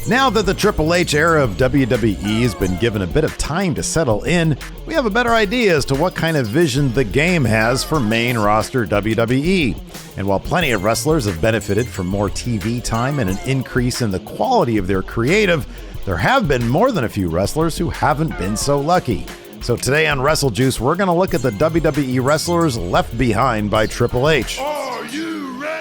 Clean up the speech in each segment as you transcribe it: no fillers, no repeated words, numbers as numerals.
Now that the Triple H era of WWE has been given a bit of time to settle in, we have a better idea as to what kind of vision the game has for main roster WWE. And while plenty of wrestlers have benefited from more TV time and an increase in the quality of their creative, there have been more than a few wrestlers who haven't been so lucky. So today on Wrestle Juice, we're going to look at the WWE wrestlers left behind by Triple H. Are you ready?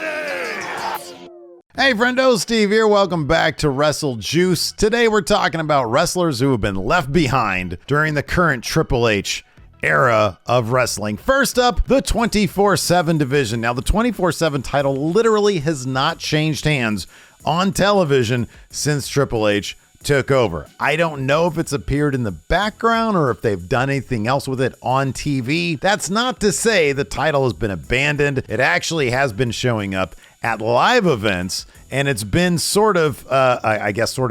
Hey friendo, Steve here. Welcome back to Wrestle Juice. Today we're talking about wrestlers who have been left behind during the current Triple H era of wrestling. First up, the 24/7 division. Now the 24/7 title literally has not changed hands on television since Triple H took over. I don't know if it's appeared in the background or if they've done anything else with it on TV. That's not to say the title has been abandoned. It actually has been showing up at live events, and it's been sort of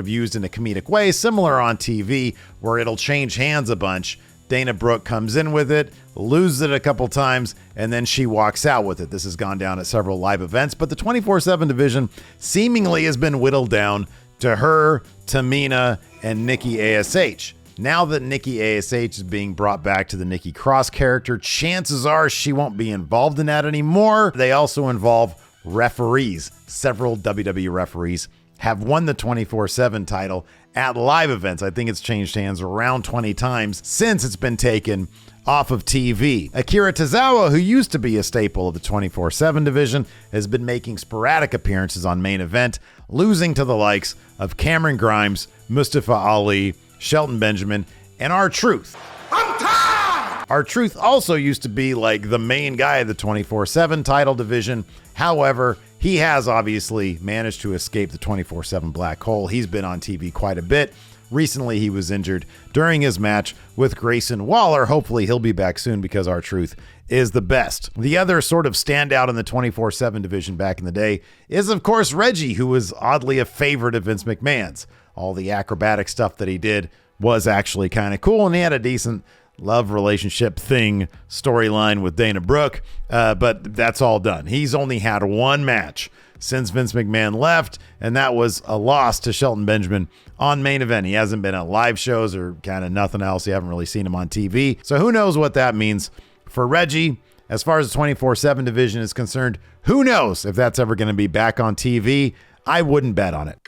used in a comedic way, similar on TV, where it'll change hands a bunch. Dana Brooke comes in with it, loses it a couple times, and then she walks out with it. This has gone down at several live events, but the 24/7 division seemingly has been whittled down to her, Tamina, and Nikki ASH. Now that Nikki ASH is being brought back to the Nikki Cross character, chances are she won't be involved in that anymore. They also involve referees. Several WWE referees have won the 24/7 title at live events. I think it's changed hands around 20 times since it's been taken off of TV. Akira Tozawa, who used to be a staple of the 24/7 division, has been making sporadic appearances on Main Event, losing to the likes of Cameron Grimes, Mustafa Ali, Shelton Benjamin, and R-Truth. I'm tired! R-Truth also used to be like the main guy of the 24/7 title division. However, he has obviously managed to escape the 24/7 black hole. He's been on TV quite a bit. Recently, he was injured during his match with Grayson Waller. Hopefully, he'll be back soon because R-Truth is the best. The other sort of standout in the 24/7 division back in the day is, of course, Reggie, who was oddly a favorite of Vince McMahon's. All the acrobatic stuff that he did was actually kind of cool, and he had a decent love relationship thing storyline with Dana Brooke, but that's all done. He's only had one match since Vince McMahon left, and that was a loss to Shelton Benjamin on Main Event. He hasn't been at live shows or kind of nothing else. You haven't really seen him on TV, so who knows what that means for Reggie. As far as the 24/7 division is concerned, who knows if that's ever going to be back on TV. I wouldn't bet on it.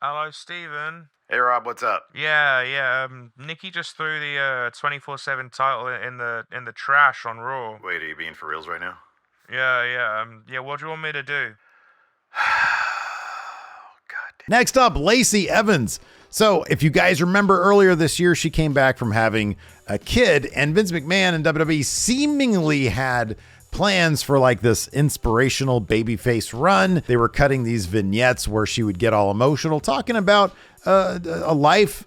Hello, Steven. Hey Rob, what's up? Yeah. Nikki just threw the 24/7 title in the trash on Raw. Wait, are you being for reals right now? Yeah. What do you want me to do? Next up, Lacey Evans. So if you guys remember earlier this year, she came back from having a kid, and Vince McMahon and WWE seemingly had plans for like this inspirational babyface run. They were cutting these vignettes where she would get all emotional, talking about a life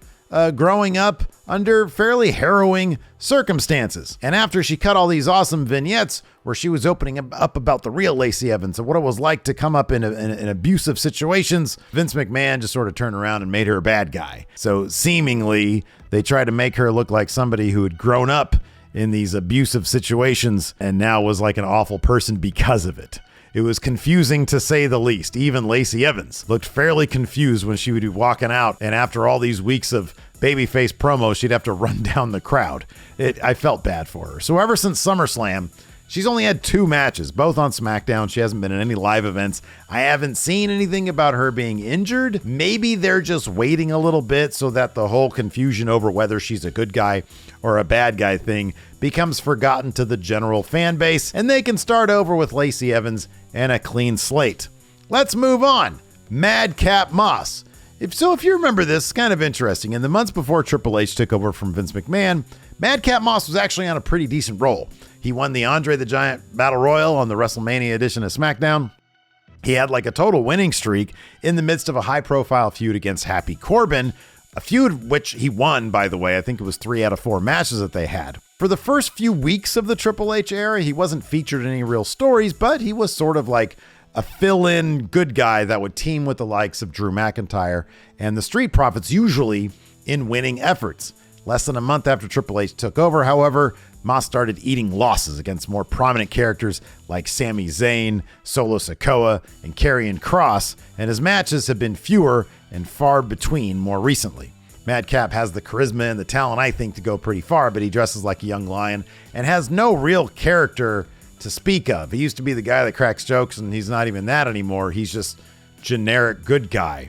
growing up under fairly harrowing circumstances. And after she cut all these awesome vignettes where she was opening up about the real Lacey Evans and what it was like to come up in abusive situations, Vince McMahon just sort of turned around and made her a bad guy. So seemingly they tried to make her look like somebody who had grown up in these abusive situations and now was like an awful person because of it. It was confusing to say the least. Even Lacey Evans looked fairly confused when she would be walking out, and after all these weeks of babyface promos, she'd have to run down the crowd. I felt bad for her. So ever since SummerSlam, she's only had 2 matches, both on SmackDown. She hasn't been in any live events. I haven't seen anything about her being injured. Maybe they're just waiting a little bit so that the whole confusion over whether she's a good guy or a bad guy thing becomes forgotten to the general fan base, and they can start over with Lacey Evans and a clean slate. Let's move on. Madcap Moss. If you remember this, it's kind of interesting. In the months before Triple H took over from Vince McMahon, Madcap Moss was actually on a pretty decent roll. He won the Andre the Giant Battle Royal on the WrestleMania edition of SmackDown. He had like a total winning streak in the midst of a high-profile feud against Happy Corbin, a feud which he won, by the way. I think it was 3 out of 4 matches that they had. For the first few weeks of the Triple H era, he wasn't featured in any real stories, but he was sort of like a fill-in good guy that would team with the likes of Drew McIntyre and the Street Profits, usually in winning efforts. Less than a month after Triple H took over, however, Moss started eating losses against more prominent characters like Sami Zayn, Solo Sikoa, and Karrion Kross, and his matches have been fewer and far between more recently. Madcap has the charisma and the talent, I think, to go pretty far, but he dresses like a young lion and has no real character to speak of. He used to be the guy that cracks jokes, and he's not even that anymore. He's just generic good guy.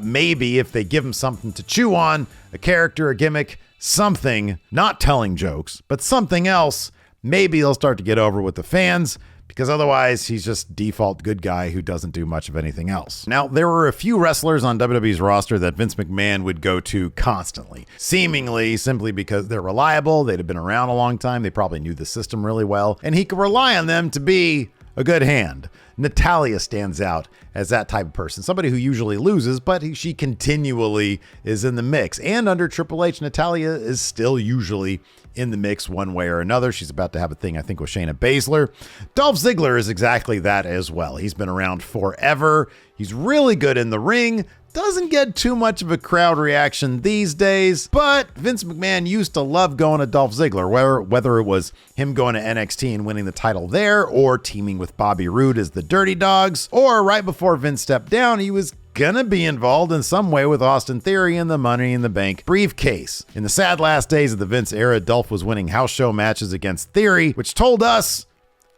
Maybe if they give him something to chew on, a character, a gimmick, something, not telling jokes, but something else, maybe he'll start to get over with the fans, because otherwise he's just default good guy who doesn't do much of anything else. Now, there were a few wrestlers on WWE's roster that Vince McMahon would go to constantly, seemingly simply because they're reliable, they'd have been around a long time, they probably knew the system really well, and he could rely on them to be a good hand. Natalya stands out as that type of person, somebody who usually loses, but she continually is in the mix. And under Triple H, Natalya is still usually in the mix one way or another. She's about to have a thing, I think, with Shayna Baszler. Dolph Ziggler is exactly that as well. He's been around forever. He's really good in the ring. Doesn't get too much of a crowd reaction these days, but Vince McMahon used to love going to Dolph Ziggler, whether it was him going to NXT and winning the title there, or teaming with Bobby Roode as the Dirty Dogs, or right before Vince stepped down, he was gonna be involved in some way with Austin Theory and the Money in the Bank briefcase. In the sad last days of the Vince era, Dolph was winning house show matches against Theory, which told us,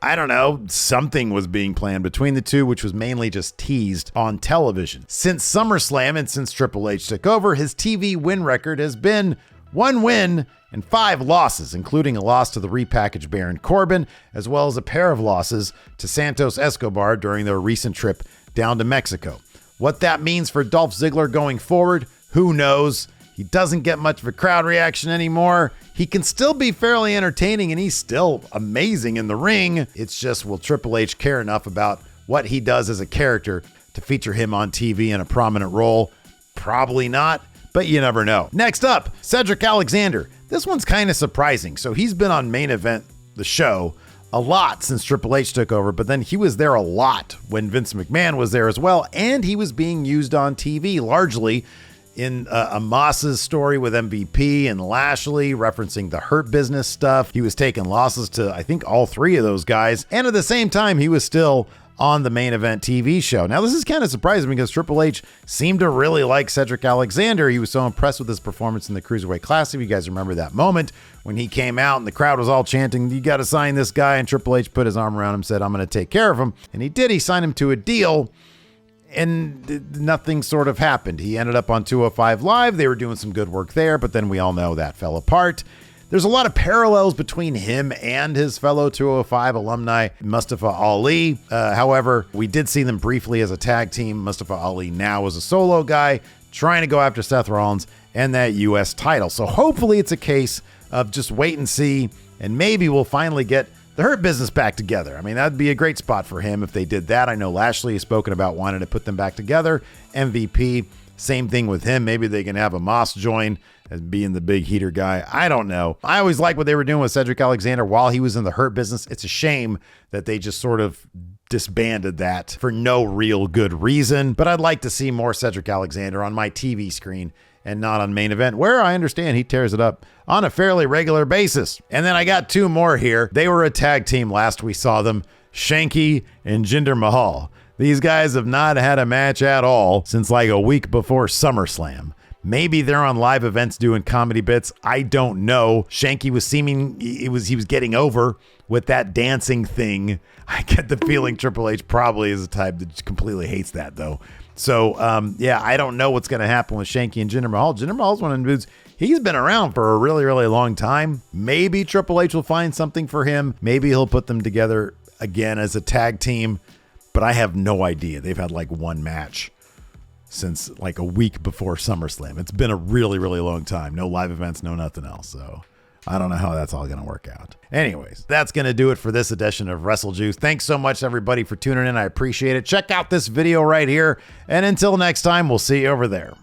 I don't know, something was being planned between the two, which was mainly just teased on television. Since SummerSlam and since Triple H took over, his TV win record has been 1 win and 5 losses, including a loss to the repackaged Baron Corbin, as well as a pair of losses to Santos Escobar during their recent trip down to Mexico. What that means for Dolph Ziggler going forward, who knows? He doesn't get much of a crowd reaction anymore. He can still be fairly entertaining, and he's still amazing in the ring. It's just, will Triple H care enough about what he does as a character to feature him on TV in a prominent role? Probably not, but you never know. Next up, Cedric Alexander. This one's kind of surprising. So he's been on Main Event, the show, a lot since Triple H took over, but then he was there a lot when Vince McMahon was there as well, and he was being used on TV largely in Moss's story with MVP and Lashley, referencing the Hurt Business stuff. He was taking losses to, I think, all 3 of those guys. And at the same time, he was still on the Main Event TV show. Now, this is kind of surprising because Triple H seemed to really like Cedric Alexander. He was so impressed with his performance in the Cruiserweight Classic. You guys remember that moment when he came out and the crowd was all chanting, "You got to sign this guy." And Triple H put his arm around him, said, "I'm going to take care of him." And he did. He signed him to a deal. And nothing sort of happened. He ended up on 205 Live. They were doing some good work there, but then we all know that fell apart. There's a lot of parallels between him and his fellow 205 alumni, Mustafa Ali. However, we did see them briefly as a tag team. Mustafa Ali now is a solo guy trying to go after Seth Rollins and that U.S. title. So hopefully it's a case of just wait and see, and maybe we'll finally get the Hurt Business back together. I mean, that'd be a great spot for him if they did that. I know Lashley has spoken about wanting to put them back together. MVP, same thing with him. Maybe they can have a Moss join as being the big heater guy. I don't know. I always liked what they were doing with Cedric Alexander while he was in the Hurt Business. It's a shame that they just sort of disbanded that for no real good reason. But I'd like to see more Cedric Alexander on my TV screen and not on Main Event, where I understand he tears it up on a fairly regular basis. And then I got 2 more here. They were a tag team last we saw them, Shanky and Jinder Mahal. These guys have not had a match at all since like a week before SummerSlam. Maybe they're on live events doing comedy bits. I don't know. Shanky was he was getting over with that dancing thing. I get the feeling Triple H probably is the type that completely hates that though. So, I don't know what's going to happen with Shanky and Jinder Mahal. Jinder Mahal's one of the dudes, he's been around for a really, really long time. Maybe Triple H will find something for him. Maybe he'll put them together again as a tag team, but I have no idea. They've had like 1 match since like a week before SummerSlam. It's been a really, really long time. No live events, no nothing else. So I don't know how that's all going to work out. Anyways, that's going to do it for this edition of WrestleJuice. Thanks so much, everybody, for tuning in. I appreciate it. Check out this video right here. And until next time, we'll see you over there.